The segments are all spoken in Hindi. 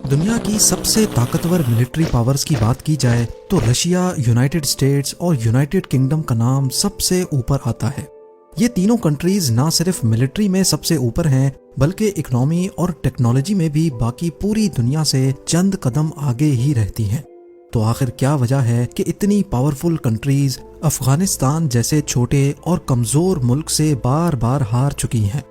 दुनिया की सबसे ताकतवर मिलिट्री पावर्स की बात की जाए तो रशिया, यूनाइटेड स्टेट्स और यूनाइटेड किंगडम का नाम सबसे ऊपर आता है। ये तीनों कंट्रीज ना सिर्फ मिलिट्री में सबसे ऊपर हैं, बल्कि इकोनॉमी और टेक्नोलॉजी में भी बाकी पूरी दुनिया से चंद कदम आगे ही रहती हैं। तो आखिर क्या वजह है कि इतनी पावरफुल कंट्रीज अफगानिस्तान जैसे छोटे और कमजोर मुल्क से बार बार हार चुकी हैं?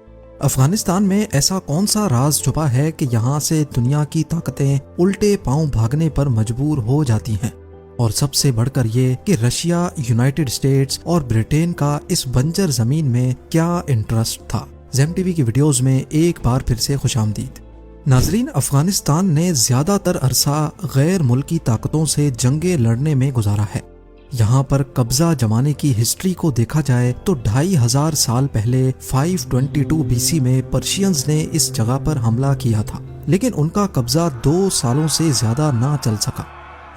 अफगानिस्तान में ऐसा कौन सा राज छुपा है कि यहाँ से दुनिया की ताकतें उल्टे पांव भागने पर मजबूर हो जाती हैं? और सबसे बढ़कर ये कि रशिया, यूनाइटेड स्टेट्स और ब्रिटेन का इस बंजर जमीन में क्या इंटरेस्ट था? ज़ेम टीवी की वीडियोस में एक बार फिर से खुशामदीद। नाजरीन, अफगानिस्तान ने ज्यादातर अरसा गैर मुल्की ताकतों से जंगे लड़ने में गुजारा है। यहाँ पर कब्जा जमाने की हिस्ट्री को देखा जाए तो 2500 साल पहले 522 बीसी में पर्शियंस ने इस जगह पर हमला किया था, लेकिन उनका कब्जा 2 सालों से ज्यादा ना चल सका।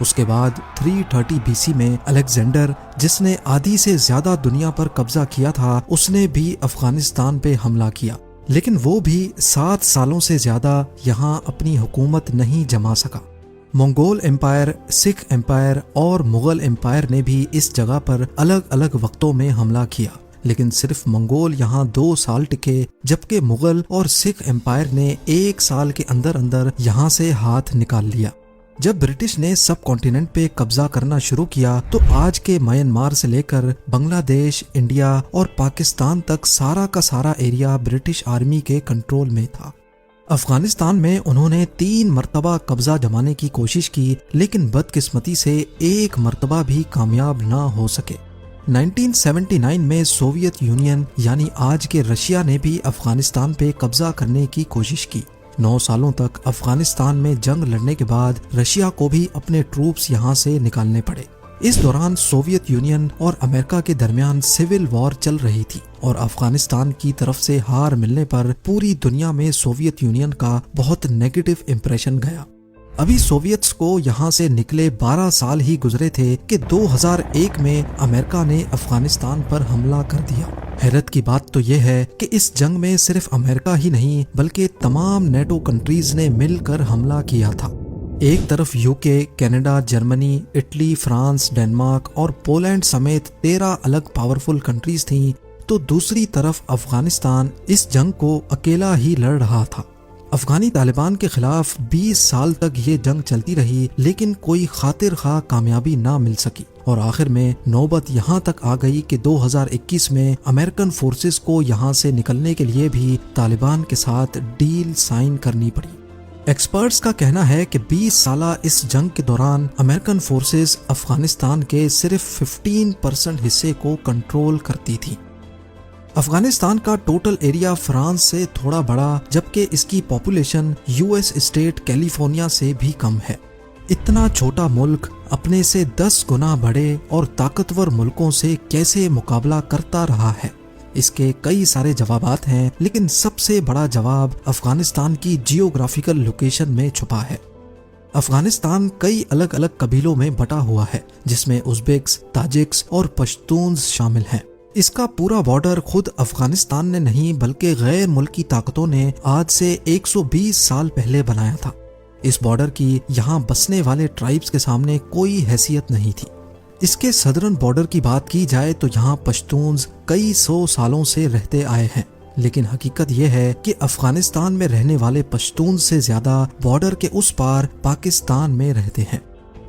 उसके बाद 330 बीसी में अलेक्जेंडर, जिसने आधी से ज्यादा दुनिया पर कब्जा किया था, उसने भी अफगानिस्तान पे हमला किया, लेकिन वो भी 7 सालों से ज्यादा यहाँ अपनी हुकूमत नहीं जमा सका। मंगोल एम्पायर, सिख एम्पायर और मुगल एम्पायर ने भी इस जगह पर अलग अलग वक्तों में हमला किया, लेकिन सिर्फ मंगोल यहाँ 2 साल टिके, जबकि मुगल और सिख एम्पायर ने 1 साल के अंदर अंदर यहाँ से हाथ निकाल लिया। जब ब्रिटिश ने सब कॉन्टिनेंट पे कब्जा करना शुरू किया तो आज के म्यांमार से लेकर बांग्लादेश, इंडिया और पाकिस्तान तक सारा का सारा एरिया ब्रिटिश आर्मी के कंट्रोल में था। अफगानिस्तान में उन्होंने 3 मरतबा कब्जा जमाने की कोशिश की, लेकिन बदकिस्मती से 1 मरतबा भी कामयाब ना हो सके। 1979 में सोवियत यूनियन यानी आज के रशिया ने भी अफगानिस्तान पे कब्जा करने की कोशिश की। 9 सालों तक अफगानिस्तान में जंग लड़ने के बाद रशिया को भी अपने ट्रूप्स यहाँ से निकालने पड़े। इस दौरान सोवियत यूनियन और अमेरिका के दरमियान सिविल वॉर चल रही थी और अफगानिस्तान की तरफ से हार मिलने पर पूरी दुनिया में सोवियत यूनियन का बहुत नेगेटिव इंप्रेशन गया। अभी सोवियत्स को यहाँ से निकले 12 साल ही गुजरे थे कि 2001 में अमेरिका ने अफगानिस्तान पर हमला कर दिया। हैरत की बात तो यह है कि इस जंग में सिर्फ अमेरिका ही नहीं बल्कि तमाम नेटो कंट्रीज ने मिलकर हमला किया था। एक तरफ UK, Canada, Germany, Italy, France, Denmark और पोलैंड समेत 13 अलग पावरफुल कंट्रीज थीं, तो दूसरी तरफ अफगानिस्तान इस जंग को अकेला ही लड़ रहा था। अफगानी तालिबान के खिलाफ 20 साल तक ये जंग चलती रही, लेकिन कोई खातिर खा कामयाबी ना मिल सकी और आखिर में नौबत यहाँ तक आ गई कि 2021 में अमेरिकन फोर्सेस को यहाँ से निकलने के लिए भी तालिबान के साथ डील साइन करनी पड़ी। एक्सपर्ट्स का कहना है कि 20 साला इस जंग के दौरान अमेरिकन फोर्सेस अफगानिस्तान के सिर्फ 15% हिस्से को कंट्रोल करती थी। अफगानिस्तान का टोटल एरिया फ्रांस से थोड़ा बड़ा, जबकि इसकी पॉपुलेशन यूएस स्टेट कैलिफोर्निया से भी कम है। इतना छोटा मुल्क अपने से 10 गुना बड़े और ताकतवर मुल्कों से कैसे मुकाबला करता रहा है? इसके कई सारे जवाबात हैं, लेकिन सबसे बड़ा जवाब अफगानिस्तान की जियोग्राफिकल लोकेशन में छुपा है। अफगानिस्तान कई अलग अलग कबीलों में बटा हुआ है, जिसमें उज़्बेक्स, ताजिक्स और पश्तून्स शामिल हैं। इसका पूरा बॉर्डर खुद अफगानिस्तान ने नहीं बल्कि गैर मुल्की ताकतों ने आज से 120 साल पहले बनाया था। इस बॉर्डर की यहाँ बसने वाले ट्राइब्स के सामने कोई हैसियत नहीं थी। इसके सदर्न बॉर्डर की बात की जाए तो यहाँ पश्तून्स कई 100 सालों से रहते आए हैं, लेकिन हकीकत यह है कि अफगानिस्तान में रहने वाले पश्तून से ज्यादा बॉर्डर के उस पार पाकिस्तान में रहते हैं।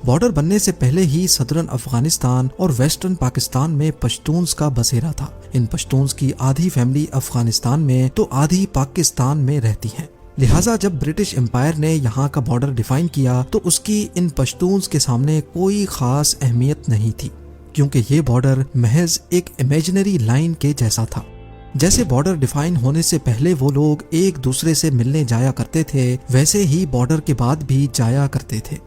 बॉर्डर बनने से पहले ही सदर्न अफगानिस्तान और वेस्टर्न पाकिस्तान में पश्तून्स का बसेरा था। इन पश्तून्स की आधी फैमिली अफगानिस्तान में तो आधी पाकिस्तान में रहती है। लिहाजा जब ब्रिटिश एम्पायर ने यहाँ का बॉर्डर डिफाइन किया तो उसकी इन पश्तून्स के सामने कोई खास अहमियत नहीं थी, क्योंकि ये बॉर्डर महज एक इमेजिनरी लाइन के जैसा था। जैसे बॉर्डर डिफाइन होने से पहले वो लोग एक दूसरे से मिलने जाया करते थे, वैसे ही बॉर्डर के बाद भी जाया करते थे।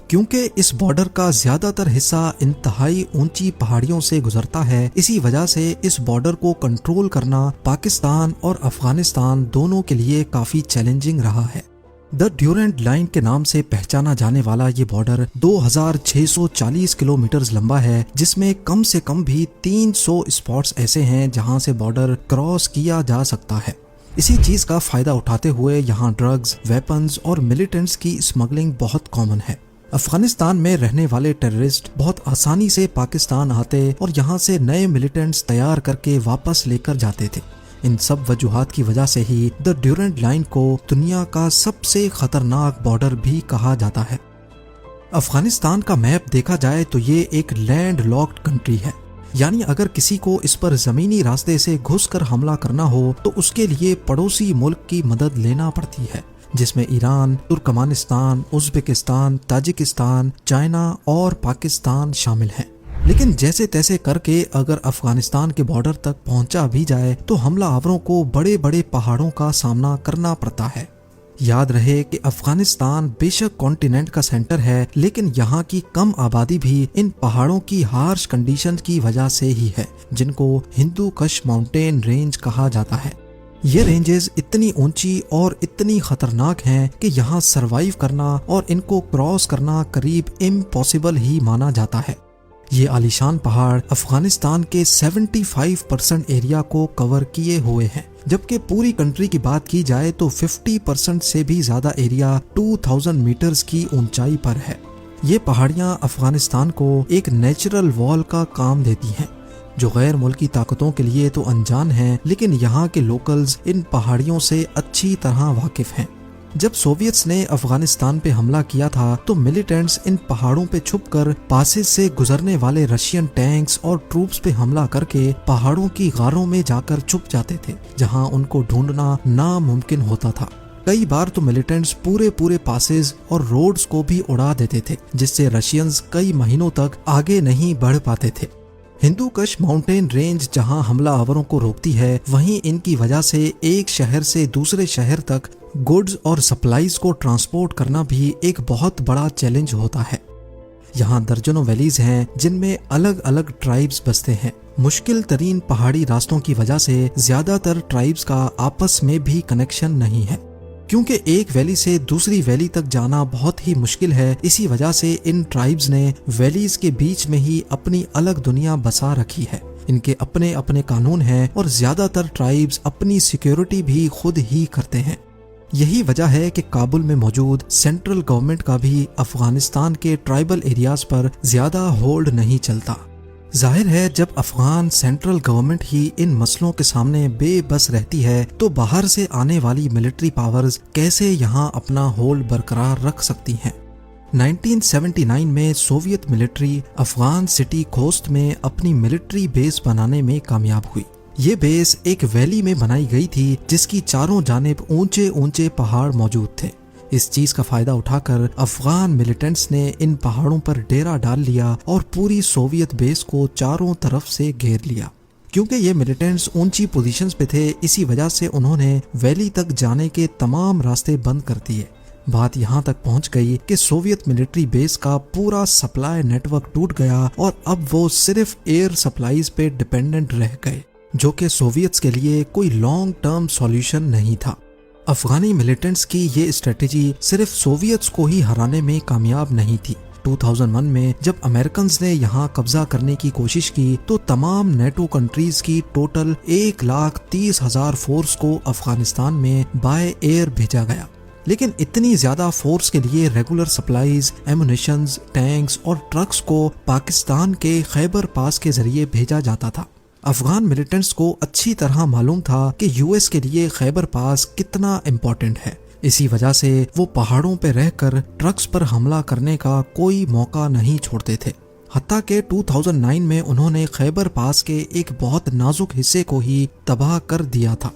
क्योंकि इस बॉर्डर का ज्यादातर हिस्सा इंतहाई ऊंची पहाड़ियों से गुजरता है, इसी वजह से इस बॉर्डर को कंट्रोल करना पाकिस्तान और अफगानिस्तान दोनों के लिए काफी चैलेंजिंग रहा है। द ड्यूरेंट लाइन के नाम से पहचाना जाने वाला ये बॉर्डर 2640 किलोमीटर लंबा है, जिसमें कम से कम भी 300 स्पॉट्स ऐसे हैं जहां से बॉर्डर क्रॉस किया जा सकता है। इसी चीज का फायदा उठाते हुए यहाँ ड्रग्स, वेपन्स और मिलिटेंट्स की स्मगलिंग बहुत कॉमन है। अफगानिस्तान में रहने वाले टेररिस्ट बहुत आसानी से पाकिस्तान आते और यहाँ से नए मिलिटेंट्स तैयार करके वापस लेकर जाते थे। इन सब वजूहात की वजह से ही द ड्यूरेंट लाइन को दुनिया का सबसे खतरनाक बॉर्डर भी कहा जाता है। अफगानिस्तान का मैप देखा जाए तो ये एक लैंड लॉक्ड कंट्री है, यानी अगर किसी को इस पर जमीनी रास्ते से घुसकर हमला करना हो तो उसके लिए पड़ोसी मुल्क की मदद लेना पड़ती है, जिसमें Iran, Turkmenistan, Uzbekistan, Tajikistan, China और पाकिस्तान शामिल हैं। लेकिन जैसे तैसे करके अगर अफगानिस्तान के बॉर्डर तक पहुंचा भी जाए तो हमलावरों को बड़े बड़े पहाड़ों का सामना करना पड़ता है। याद रहे कि अफगानिस्तान बेशक कॉन्टिनेंट का सेंटर है, लेकिन यहाँ की कम आबादी भी इन पहाड़ों की हार्श कंडीशंस की वजह से ही है, जिनको हिंदू कश माउंटेन रेंज कहा जाता है। ये रेंजेस इतनी ऊंची और इतनी खतरनाक हैं कि यहाँ सरवाइव करना और इनको क्रॉस करना करीब इम्पॉसिबल ही माना जाता है। ये आलीशान पहाड़ अफगानिस्तान के 75% एरिया को कवर किए हुए हैं, जबकि पूरी कंट्री की बात की जाए तो 50% से भी ज्यादा एरिया 2000 मीटर्स की ऊंचाई पर है। ये पहाड़ियाँ अफगानिस्तान को एक नेचुरल वॉल का काम देती हैं, जो गैर मुल्की ताकतों के लिए तो अनजान हैं, लेकिन यहाँ के लोकल्स इन पहाड़ियों से अच्छी तरह वाकिफ हैं। जब सोवियट्स ने अफगानिस्तान पे हमला किया था तो मिलिटेंट्स इन पहाड़ों पे छुपकर पासेस से गुजरने वाले रशियन टैंक्स और ट्रूप्स पे हमला करके पहाड़ों की गारों में जाकर छुप जाते थे, जहां उनको ढूंढना नामुमकिन होता था। कई बार तो मिलिटेंट्स पूरे पासेस और रोड्स को भी उड़ा देते थे, जिससे रशियंस कई महीनों तक आगे नहीं बढ़ पाते थे। हिंदू कश माउंटेन रेंज जहां हमलावरों को रोकती है, वहीं इनकी वजह से एक शहर से दूसरे शहर तक गुड्स और सप्लाईज को ट्रांसपोर्ट करना भी एक बहुत बड़ा चैलेंज होता है। यहाँ दर्जनों वैलीज हैं जिनमें अलग अलग ट्राइब्स बसते हैं। मुश्किल तरीन पहाड़ी रास्तों की वजह से ज्यादातर ट्राइब्स का आपस में भी कनेक्शन नहीं है, क्योंकि एक वैली से दूसरी वैली तक जाना बहुत ही मुश्किल है। इसी वजह से इन ट्राइब्स ने वैलीज के बीच में ही अपनी अलग दुनिया बसा रखी है। इनके अपने अपने कानून हैं और ज्यादातर ट्राइब्स अपनी सिक्योरिटी भी खुद ही करते हैं। यही वजह है कि काबुल में मौजूद सेंट्रल गवर्नमेंट का भी अफगानिस्तान के ट्राइबल एरियाज पर ज्यादा होल्ड नहीं चलता। जाहिर है, जब अफगान सेंट्रल गवर्नमेंट ही इन मसलों के सामने बेबस रहती है तो बाहर से आने वाली मिलिट्री पावर्स कैसे यहाँ अपना होल्ड बरकरार रख सकती हैं। 1979 में Soviet military Afghan city Khost में अपनी मिलिट्री बेस बनाने में कामयाब हुई। ये बेस एक वैली में बनाई गई थी जिसकी चारों जानिब ऊंचे ऊंचे पहाड़ मौजूद थे। इस चीज का फायदा उठाकर अफगान मिलिटेंट्स ने इन पहाड़ों पर डेरा डाल लिया और पूरी सोवियत बेस को चारों तरफ से घेर लिया। क्योंकि ये मिलिटेंट्स ऊंची पोजीशंस पे थे, इसी वजह से उन्होंने वैली तक जाने के तमाम रास्ते बंद कर दिए। बात यहाँ तक पहुँच गई कि सोवियत मिलिट्री बेस का पूरा सप्लाई नेटवर्क टूट गया और अब वो सिर्फ एयर सप्लाईज पे डिपेंडेंट रह गए, जो कि सोवियट्स के लिए कोई लॉन्ग टर्म सॉल्यूशन नहीं था। अफगानी मिलिटेंट्स की ये स्ट्रेटेजी सिर्फ सोवियट्स को ही हराने में कामयाब नहीं थी। 2001 में जब अमेरिकन ने यहाँ कब्जा करने की कोशिश की तो तमाम नेटो कंट्रीज की टोटल 1,30,000 फोर्स को अफगानिस्तान में बाय एयर भेजा गया। लेकिन इतनी ज्यादा फोर्स के लिए रेगुलर सप्लाईज, एमुनिशंस, टैंक्स और ट्रक्स को पाकिस्तान के खैबर पास के जरिए भेजा जाता था। अफगान मिलिटेंट्स को अच्छी तरह मालूम था कि यूएस के लिए खैबर पास कितना इम्पोर्टेंट है। इसी वजह से वो पहाड़ों पर रहकर ट्रक्स पर हमला करने का कोई मौका नहीं छोड़ते थे। हत्ता के 2009 में उन्होंने खैबर पास के एक बहुत नाजुक हिस्से को ही तबाह कर दिया था।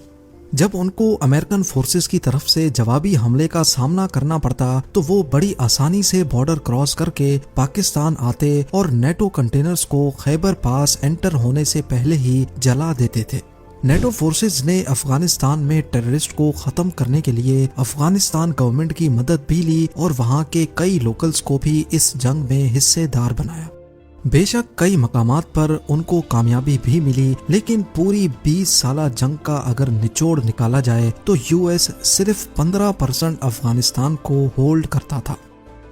जब उनको अमेरिकन फोर्सेस की तरफ से जवाबी हमले का सामना करना पड़ता तो वो बड़ी आसानी से बॉर्डर क्रॉस करके पाकिस्तान आते और नेटो कंटेनर्स को खैबर पास एंटर होने से पहले ही जला देते थे। नेटो फोर्सेस ने अफगानिस्तान में टेररिस्ट को खत्म करने के लिए अफगानिस्तान गवर्नमेंट की मदद भी ली और वहाँ के कई लोकल्स को भी इस जंग में हिस्सेदार बनाया। बेशक कई मकामात पर उनको कामयाबी भी मिली, लेकिन पूरी 20 साला जंग का अगर निचोड़ निकाला जाए तो यूएस सिर्फ 15% अफगानिस्तान को होल्ड करता था।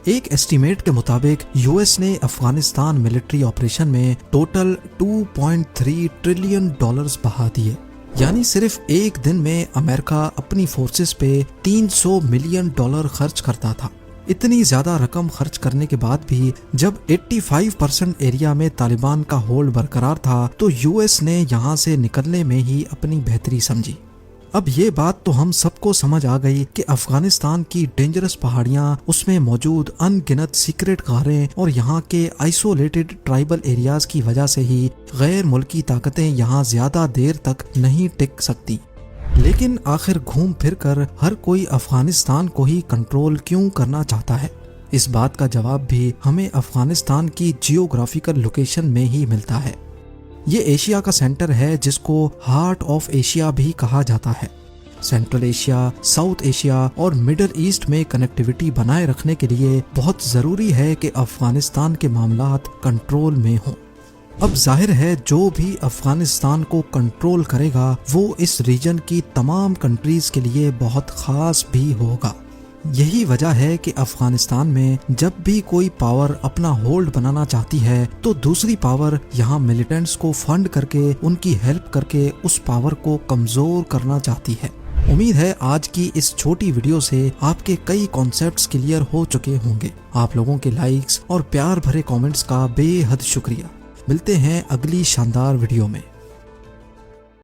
एक एस्टीमेट के मुताबिक यूएस ने अफगानिस्तान मिलिट्री ऑपरेशन में टोटल $2.3 ट्रिलियन बहा दिए। यानी सिर्फ एक दिन में अमेरिका अपनी फोर्सेस पे $300 मिलियन खर्च करता था। इतनी ज्यादा रकम खर्च करने के बाद भी जब 85% एरिया में तालिबान का होल्ड बरकरार था तो यूएस ने यहाँ से निकलने में ही अपनी बेहतरी समझी। अब ये बात तो हम सबको समझ आ गई कि अफगानिस्तान की डेंजरस पहाड़ियाँ, उसमें मौजूद अनगिनत सीक्रेट गारें और यहाँ के आइसोलेटेड ट्राइबल एरियाज की वजह से ही गैर मुल्की ताकतें यहाँ ज्यादा देर तक नहीं टिक सकती। लेकिन आखिर घूम फिर कर हर कोई अफगानिस्तान को ही कंट्रोल क्यों करना चाहता है? इस बात का जवाब भी हमें अफगानिस्तान की जियोग्राफिकल लोकेशन में ही मिलता है। ये एशिया का सेंटर है जिसको हार्ट ऑफ एशिया भी कहा जाता है। सेंट्रल एशिया, साउथ एशिया और मिडल ईस्ट में कनेक्टिविटी बनाए रखने के लिए बहुत जरूरी है कि अफगानिस्तान के मामलात कंट्रोल में हों। अब जाहिर है जो भी अफगानिस्तान को कंट्रोल करेगा वो इस रीजन की तमाम कंट्रीज के लिए बहुत खास भी होगा। यही वजह है कि अफगानिस्तान में जब भी कोई पावर अपना होल्ड बनाना चाहती है तो दूसरी पावर यहाँ मिलिटेंट्स को फंड करके, उनकी हेल्प करके उस पावर को कमजोर करना चाहती है। उम्मीद है आज की इस छोटी वीडियो से आपके कई कॉन्सेप्ट्स क्लियर हो चुके होंगे। आप लोगों के लाइक्स और प्यार भरे कमेंट्स का बेहद शुक्रिया। मिलते हैं अगली शानदार वीडियो में।